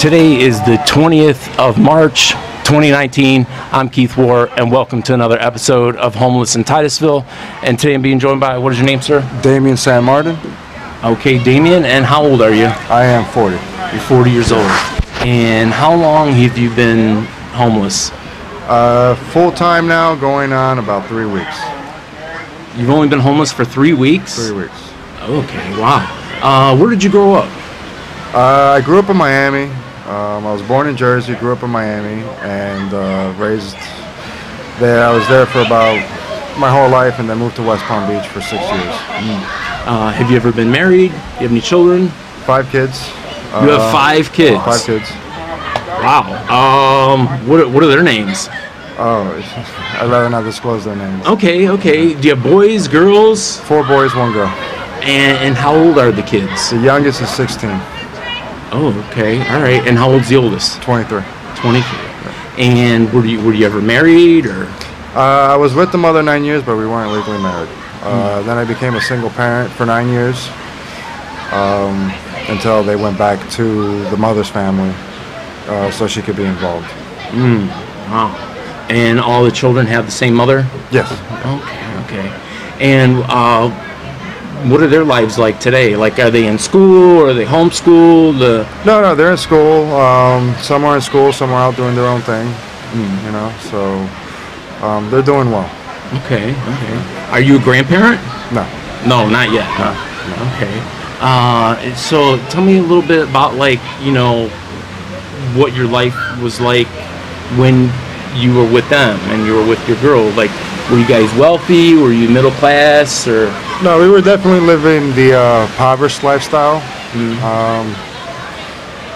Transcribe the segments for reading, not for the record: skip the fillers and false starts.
Today is the 20th of March, 2019. I'm Keith War, and welcome to another episode of Homeless in Titusville. And today I'm being joined by, what is your name, sir? Demian San Martin. Okay, Demian, and how old are you? I am 40. You're 40 years old. And how long have you been homeless? Full time now, going on about 3 weeks. You've only been homeless for 3 weeks? 3 weeks. Okay, wow. Where did you grow up? I grew up in Miami. I was born in Jersey, grew up in Miami, and raised there. I was there for about my whole life, and then moved to West Palm Beach for 6 years. Have you ever been married? Do you have any children? 5 kids. You have 5 kids? 5 kids. Wow. What are their names? Oh, I'd rather not disclose their names. Okay. Do you have boys, girls? 4 boys, 1 girl. And how old are the kids? The youngest is 16. Oh, okay. All right. And how old's the oldest? 23. 23. And were you ever married, or? I was with the mother 9 years, but we weren't legally married. Then I became a single parent for 9 years until they went back to the mother's family so she could be involved. Wow. And all the children have the same mother? Yes. Okay. And what are their lives like today? Like, are they in school, or are they homeschooled? No, they're in school. Some are in school, some are out doing their own thing. You know, so they're doing well. Okay. Are you a grandparent? No. No, not yet. No. Okay. So tell me a little bit about, like, you know, what your life was like when you were with them and you were with your girl. Like, were you guys wealthy? Were you middle class, or? No, we were definitely living the impoverished lifestyle.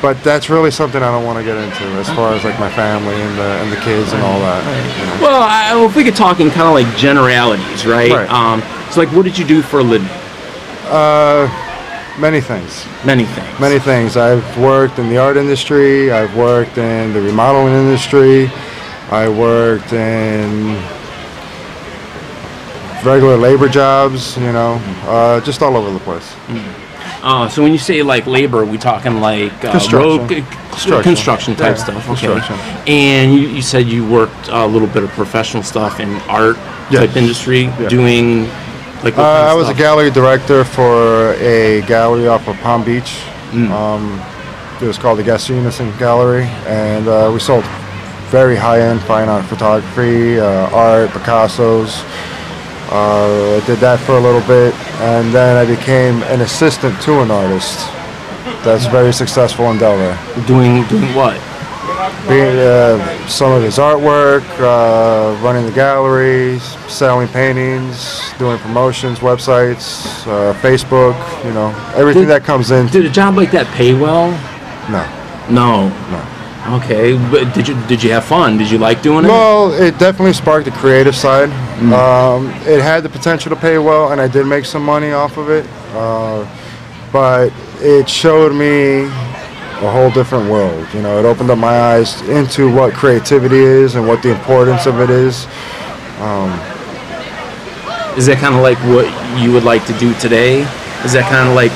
But that's really something I don't want to get into, as far as like my family and the kids and all that. You know? Well, if we could talk in kind of like generalities, right? So, like, what did you do for a living? Many things. Many things. I've worked in the art industry. I've worked in the remodeling industry. I worked in regular labor jobs, you know, just all over the place. So when you say like labor, we talking like construction type stuff. Okay. Construction. And you said you worked a little bit of professional stuff in art type industry, doing like what kind of I was stuff? a gallery director for a gallery off of Palm Beach. It was called the Gaston Gallery, and we sold very high-end fine art photography, art, Picassos. I did that for a little bit, and then I became an assistant to an artist that's very successful in Delaware. Doing what? Being some of his artwork, running the galleries, selling paintings, doing promotions, websites, Facebook, you know, everything that comes in. Did a job like that pay well? No. Okay, but did you have fun? Did you like doing it? Well, it definitely sparked the creative side. It had the potential to pay well, and I did make some money off of it. But it showed me a whole different world. You know, it opened up my eyes into what creativity is and what the importance of it is. Is that kind of like what you would like to do today? Is that kind of like,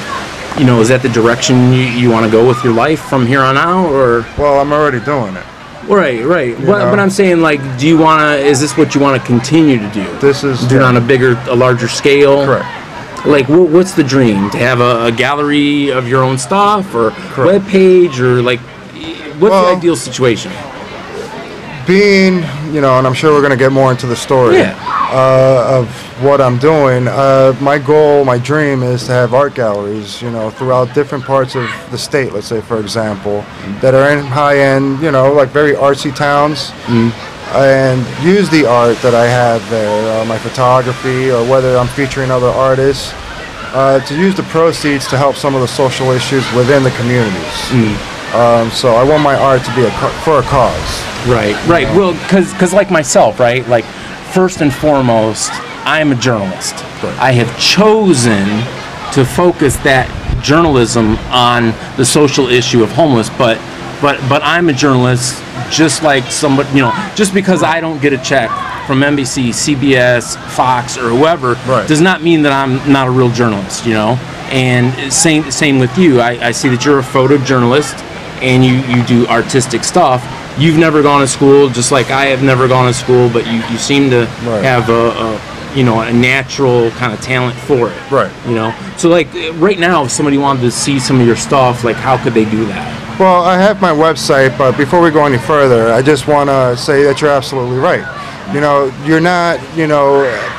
you know, is that the direction you want to go with your life from here on out, or? Well, I'm already doing it. Right. But I'm saying, like, is this what you want to continue to do? This is do it on a larger scale? Correct. Like, what's the dream? To have a gallery of your own stuff, or web page, or like, what's the ideal situation? Being, you know, and I'm sure we're going to get more into the story of what I'm doing. My goal, my dream is to have art galleries, you know, throughout different parts of the state, let's say, for example, that are in high-end, you know, like very artsy towns, and use the art that I have there, my photography, or whether I'm featuring other artists, to use the proceeds to help some of the social issues within the communities. So I want my art to be for a cause. Right. Well, because like myself, right? Like, first and foremost, I am a journalist. I have chosen to focus that journalism on the social issue of homeless, but I'm a journalist, just like somebody, you know, just because I don't get a check from NBC, CBS, Fox, or whoever, does not mean that I'm not a real journalist, you know. And same with you. I see that you're a photojournalist, and you do artistic stuff. You've never gone to school, just like I have never gone to school, but you seem to have a natural kind of talent for it. Right. So like right now, if somebody wanted to see some of your stuff, like how could they do that? Well, I have my website, but before we go any further, I just want to say that you're absolutely right. You're not,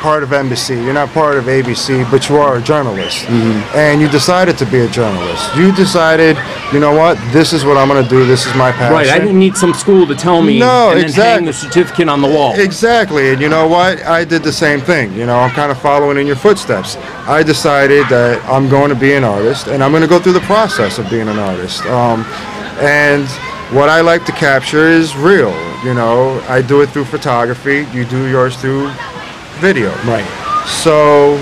part of NBC, you're not part of ABC, but you are a journalist. Mm-hmm. And you decided to be a journalist. You decided, you know what, this is what I'm going to do, this is my passion. Right, I didn't need some school to tell me and exactly. then hang the certificate on the wall. Exactly, and you know what, I did the same thing. I'm kind of following in your footsteps. I decided that I'm going to be an artist, and I'm going to go through the process of being an artist. And what I like to capture is real. I do it through photography. You do yours through video. Right. So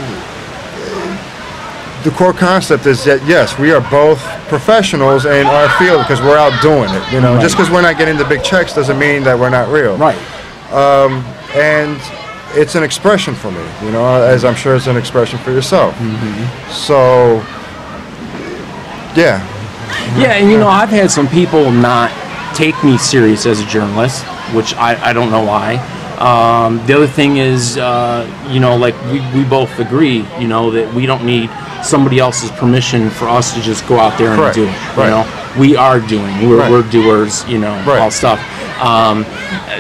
the core concept is that, yes, we are both professionals in our field because we're out doing it. Right. Just because we're not getting the big checks doesn't mean that we're not real. Right. And it's an expression for me, as I'm sure it's an expression for yourself. Mm-hmm. So, yeah. Yeah, and I've had some people not take me serious as a journalist, which I don't know why. The other thing is, like we both agree, that we don't need somebody else's permission for us to just go out there and Correct. do it. Right. We are doing. We're doers. Right. All stuff.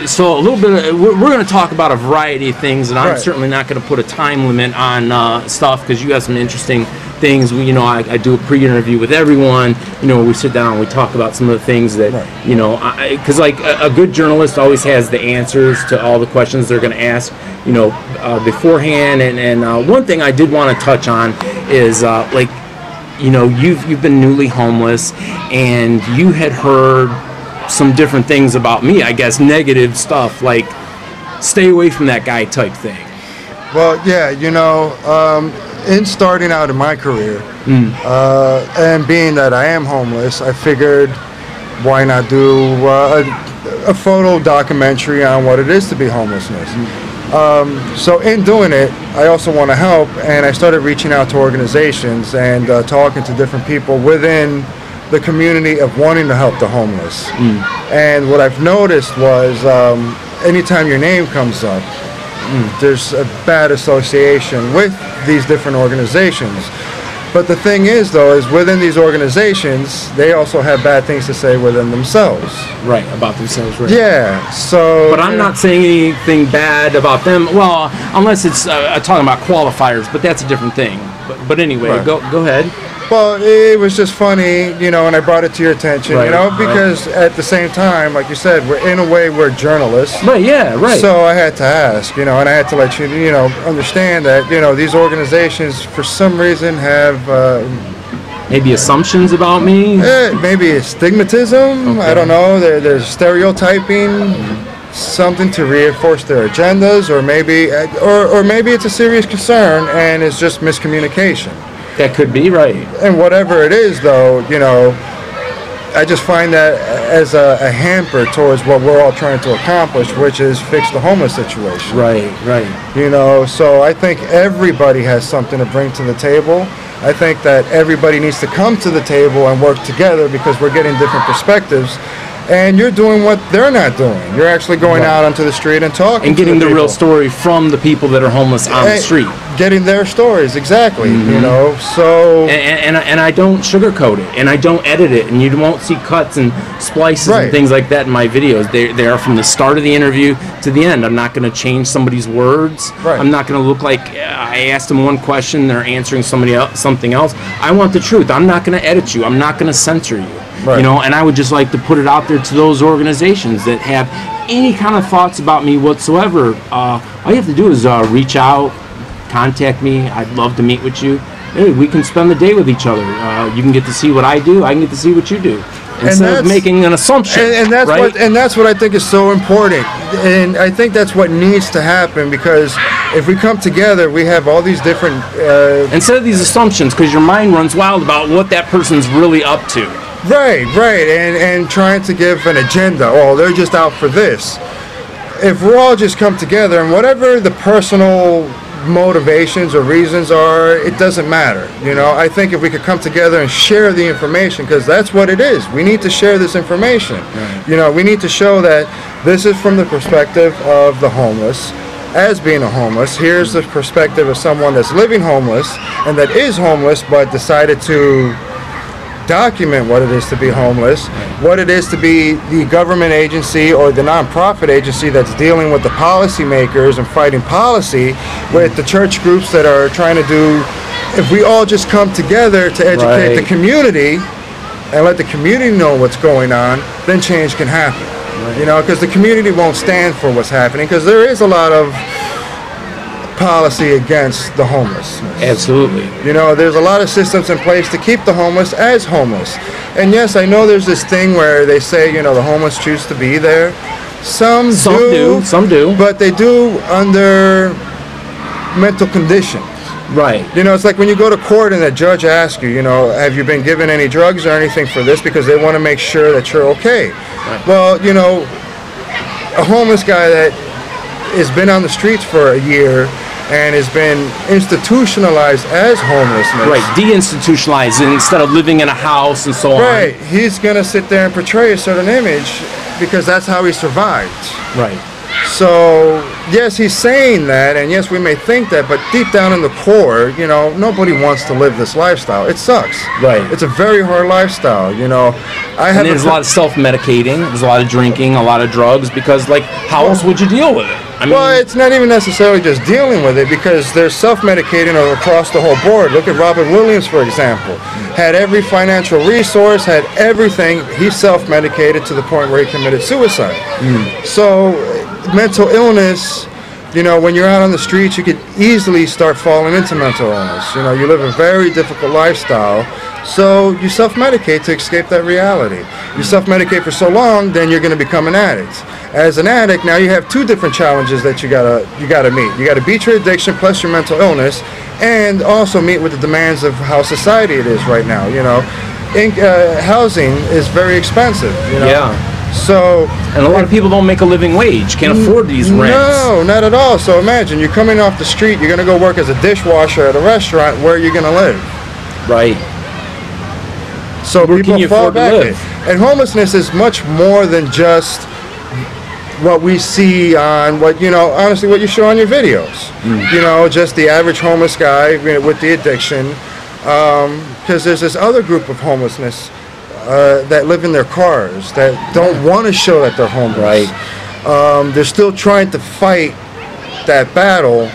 So a little bit. We're going to talk about a variety of things, and I'm certainly not going to put a time limit on stuff because you have some interesting things. I do a pre-interview with everyone. We sit down and we talk about some of the things that because like a good journalist always has the answers to all the questions they're going to ask beforehand. And one thing I did want to touch on is you've been newly homeless, and you had heard some different things about me, I guess, negative stuff, like stay away from that guy type thing. Well, yeah, in starting out in my career, and being that I am homeless, I figured why not do a photo documentary on what it is to be homelessness. So in doing it, I also want to help, and I started reaching out to organizations and talking to different people within the community of wanting to help the homeless. And what I've noticed was anytime your name comes up, there's a bad association with these different organizations. But the thing is, though, is within these organizations, they also have bad things to say within themselves. Right, about themselves, right. Yeah, so... But I'm not saying anything bad about them, well, unless it's talking about qualifiers, but that's a different thing. But anyway, Right. go ahead. Well, it was just funny, and I brought it to your attention, Right, because at the in a time, like you said, we're journalists. Right, yeah, right. So I had to ask, and I had to let you, understand that, these organizations, for some reason, have... maybe assumptions about me? Maybe stigmatism, Okay. I don't know, there's stereotyping, something to reinforce their agendas, or maybe it's a serious concern, and it's just miscommunication. That could be, right. And whatever it is, though, I just find that as a hamper towards what we're all trying to accomplish, which is fix the homeless situation. Right. So I think everybody has something to bring to the table. I think that everybody needs to come to the table and work together because we're getting different perspectives. And you're doing what they're not doing. You're actually going out onto the street and talking and getting to the real story from the people that are homeless on the street. Getting their stories, exactly. So... And I don't sugarcoat it, and I don't edit it, and you won't see cuts and splices and things like that in my videos. They are from the start of the interview to the end. I'm not going to change somebody's words. Right. I'm not going to look like I asked them one question, they're answering something else. I want the truth. I'm not going to edit you. I'm not going to censor you. Right. And I would just like to put it out there to those organizations that have any kind of thoughts about me whatsoever. All you have to do is reach out, contact me. I'd love to meet with you. Hey, we can spend the day with each other. You can get to see what I do. I can get to see what you do. Instead of making an assumption. And that's right? that's what I think is so important. And I think that's what needs to happen, because if we come together, we have all these different... Instead of these assumptions, because your mind runs wild about what that person's really up to. Right, and trying to give an agenda. Oh, they're just out for this. If we're all just come together, and whatever the personal motivations or reasons are, it doesn't matter. You know, I think if we could come together and share the information, because that's what it is. We need to share this information. Right. You know, we need to show that this is from the perspective of the homeless. As being a homeless, here's the perspective of someone that's living homeless and that is homeless but decided to document what it is to be homeless, what it is to be the government agency or the nonprofit agency that's dealing with the policymakers and fighting policy with the church groups that are trying to do. If we all just come together to educate the community and let the community know what's going on, then change can happen. You know, because the community won't stand for what's happening, because there is a lot of policy against the homeless. Absolutely. You know, there's a lot of systems in place to keep the homeless as homeless. And yes, I know there's this thing where they say, you know, the homeless choose to be there. Some do. But they do under mental condition. Right. You know, it's like when you go to court and the judge asks you, you know, have you been given any drugs or anything for this, because they want to make sure that you're okay. Right. Well, you know, a homeless guy that has been on the streets for a year and has been institutionalized as homelessness. Right, deinstitutionalized instead of living in a house and so on. Right, he's going to sit there and portray a certain image because that's how he survived. Right. So, yes, he's saying that, and yes, we may think that, but deep down in the core, you know, nobody wants to live this lifestyle. It sucks. Right. It's a very hard lifestyle, you know. And there's a lot of self-medicating, there's a lot of drinking, a lot of drugs, because, like, how else would you deal with it? I mean, well, it's not even necessarily just dealing with it, because they're self-medicating across the whole board. Look at Robert Williams, for example. Had every financial resource, had everything. He self-medicated to the point where he committed suicide. So, mental illness, you know, when you're out on the streets, you could easily start falling into mental illness. You know, you live a very difficult lifestyle, so you self-medicate to escape that reality. You self-medicate for so long, then you're going to become an addict. As an addict, now you have two different challenges that you gotta meet. You gotta beat your addiction plus your mental illness, and also meet with the demands of how society it is right now. You know, housing is very expensive. You know? Yeah. So, and a lot of people don't make a living wage, can't afford these rents. No, not at all. So imagine you're coming off the street, you're going to go work as a dishwasher at a restaurant. Where are you going to live? Right. So where people can you fall afford back to live? And homelessness is much more than just what we see on what, you know, honestly, what you show on your videos. You know, just the average homeless guy with the addiction. Because there's this other group of homelessness that live in their cars, that don't want to show that they're homeless. Right. They're still trying to fight that battle,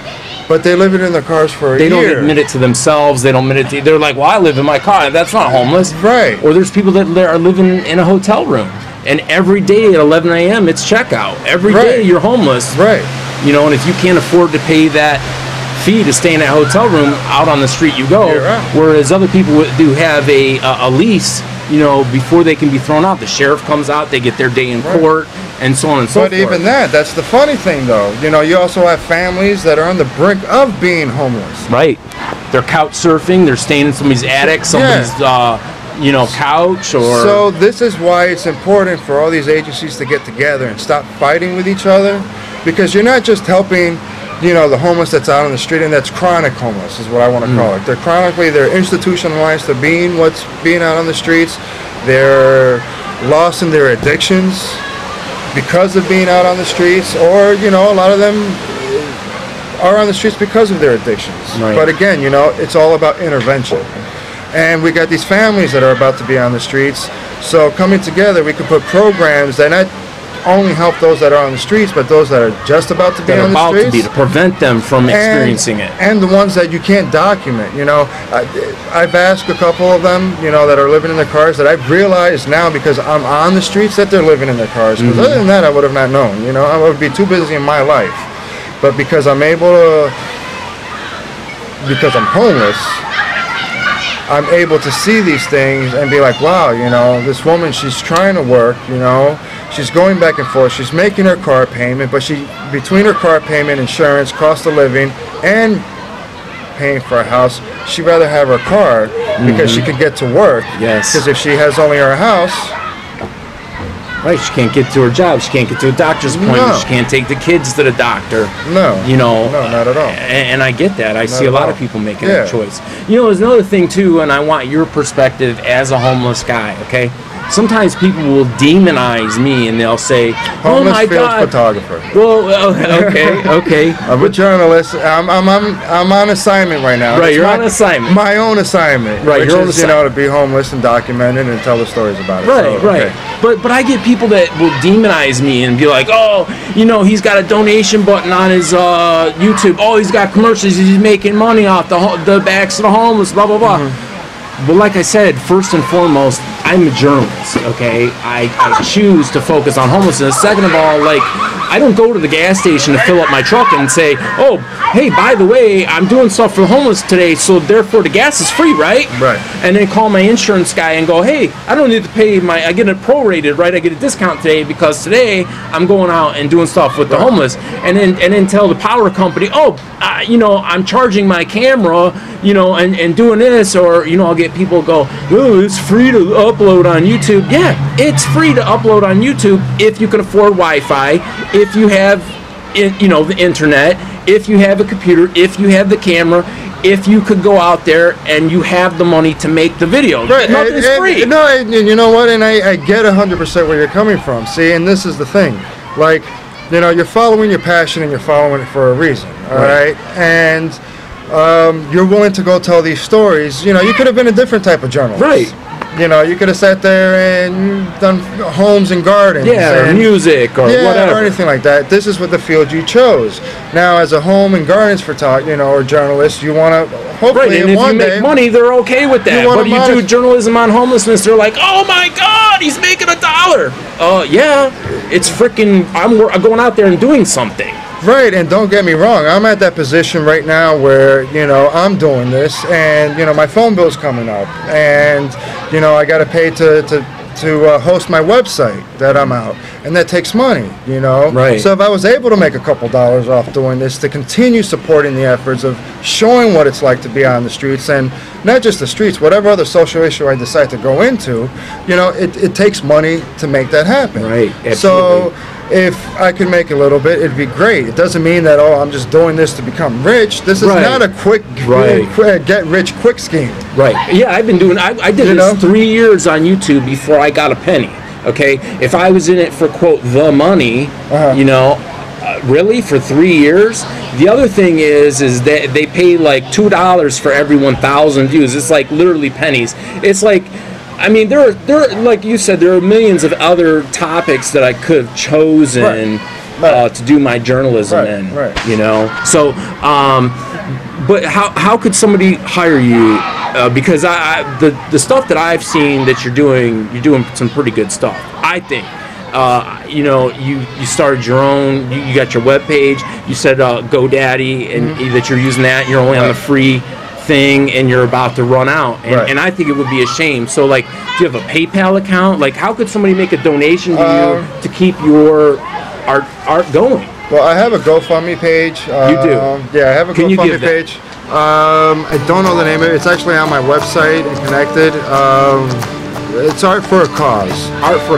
but they're living in their cars for a year. They don't admit it to themselves. They don't admit it. They're like, well, I live in my car. That's not homeless. Right. Or there's people that are living in a hotel room, and every day at 11 a.m. it's checkout. Every day you're homeless. Right. You know, and if you can't afford to pay that fee to stay in that hotel room, out on the street you go. Right. Whereas other people do have a lease. You know, before they can be thrown out, the sheriff comes out, they get their day in court, and so on and so forth. But even that's the funny thing, though. You know, you also have families that are on the brink of being homeless. Right. They're couch surfing, they're staying in somebody's attic, somebody's, you know, couch, or... So this is why it's important for all these agencies to get together and stop fighting with each other, because you're not just helping, you know, the homeless that's out on the street, and that's chronic homeless is what I want to call it. They're institutionalized to being out on the streets. They're lost in their addictions because of being out on the streets, or, you know, a lot of them are on the streets because of their addictions. Right. But again, you know, it's all about intervention. And we got these families that are about to be on the streets. So coming together, we can put programs that not only help those that are on the streets, but those that are just about to be on the streets. To prevent them from experiencing it. And the ones that you can't document, you know. I've asked a couple of them, you know, that are living in their cars, that I've realized now, because I'm on the streets, that they're living in their cars. Because other than that, I would have not known, you know. I would be too busy in my life. But because I'm homeless, I'm able to see these things and be like, wow, you know, this woman, she's trying to work, you know. She's going back and forth. She's making her car payment, but between her car payment, insurance, cost of living, and paying for a house, she'd rather have her car because she can get to work. Yes. Because if she has only her house, Right, she can't get to her job. She can't get to a doctor's appointment. She can't take the kids to the doctor. No. You know. No, not at all. And I get that. I see a lot of people making that choice. You know, there's another thing too, and I want your perspective as a homeless guy. Okay. Sometimes people will demonize me and they'll say, "Oh my God, photographer." Well, okay. I'm a journalist. I'm on assignment right now. Right, you're on assignment. My own assignment. Right, which your own is, assignment. to be homeless and document it and tell the stories about it. Right, so, right. But I get people that will demonize me and be like, "Oh, you know, he's got a donation button on his YouTube. Oh, he's got commercials. He's making money off the backs of the homeless. Blah blah blah." But like I said, first and foremost, I'm a journalist, okay? I choose to focus on homelessness. Second of all, like, I don't go to the gas station to fill up my truck and say, "Oh, hey, by the way, I'm doing stuff for the homeless today, so therefore the gas is free," right? Right. And then call my insurance guy and go, "Hey, I don't need to pay I get it prorated, right? I get a discount today because today I'm going out and doing stuff with the homeless." And then tell the power company, "Oh, you know, I'm charging my camera, you know, and doing this," or, you know, I'll get people go, "Oh, it's free to upload on YouTube." Yeah, it's free to upload on YouTube if you can afford Wi-Fi, if you have, you know, the internet, if you have a computer, if you have the camera, if you could go out there and you have the money to make the video. Right. Nothing's free. No, and you know what? And I get 100% where you're coming from. See, and this is the thing. Like, you know, you're following your passion and you're following it for a reason. All right. And you're willing to go tell these stories. You know, you could have been a different type of journalist. Right. You know, you could have sat there and done homes and gardens. Yeah, or music or whatever. Or anything like that. This is what the field you chose. Now, as a home and gardens photographer, you know, or journalist, you want to hopefully and if you make money, they're okay with that. But you do journalism on homelessness, they're like, "Oh my God, he's making $1." Yeah, it's freaking. I'm going out there and doing something. Right, and don't get me wrong, I'm at that position right now where, you know, I'm doing this, and, you know, my phone bill's coming up, and, you know, I got to pay to host my website that I'm out, and that takes money, you know. Right. So if I was able to make a couple dollars off doing this, to continue supporting the efforts of showing what it's like to be on the streets, and not just the streets, whatever other social issue I decide to go into, you know, it takes money to make that happen. Right, absolutely. So if I could make a little bit, it'd be great. It doesn't mean that, oh, I'm just doing this to become rich. This is not a quick get rich quick scheme. Right. Yeah, I've been doing. I did this 3 years on YouTube before I got a penny. Okay, if I was in it for quote the money, you know, really for 3 years. The other thing is that they pay like $2 for every 1,000 views. It's like literally pennies. It's like. I mean, there are, like you said, there are millions of other topics that I could have chosen to do my journalism in. Right. You know, so, but how could somebody hire you? Because the stuff that I've seen that you're doing some pretty good stuff. I think. You know, you started your own. You got your webpage. You said GoDaddy, and that you're using that. You're only on the free thing, and you're about to run out, and I think it would be a shame. So, like, do you have a PayPal account? Like, how could somebody make a donation to you to keep your art going? Well, I have a GoFundMe page. You do? Yeah, I have a GoFundMe page. I don't know the name of it. It's actually on my website and connected. It's Art for a Cause. Art for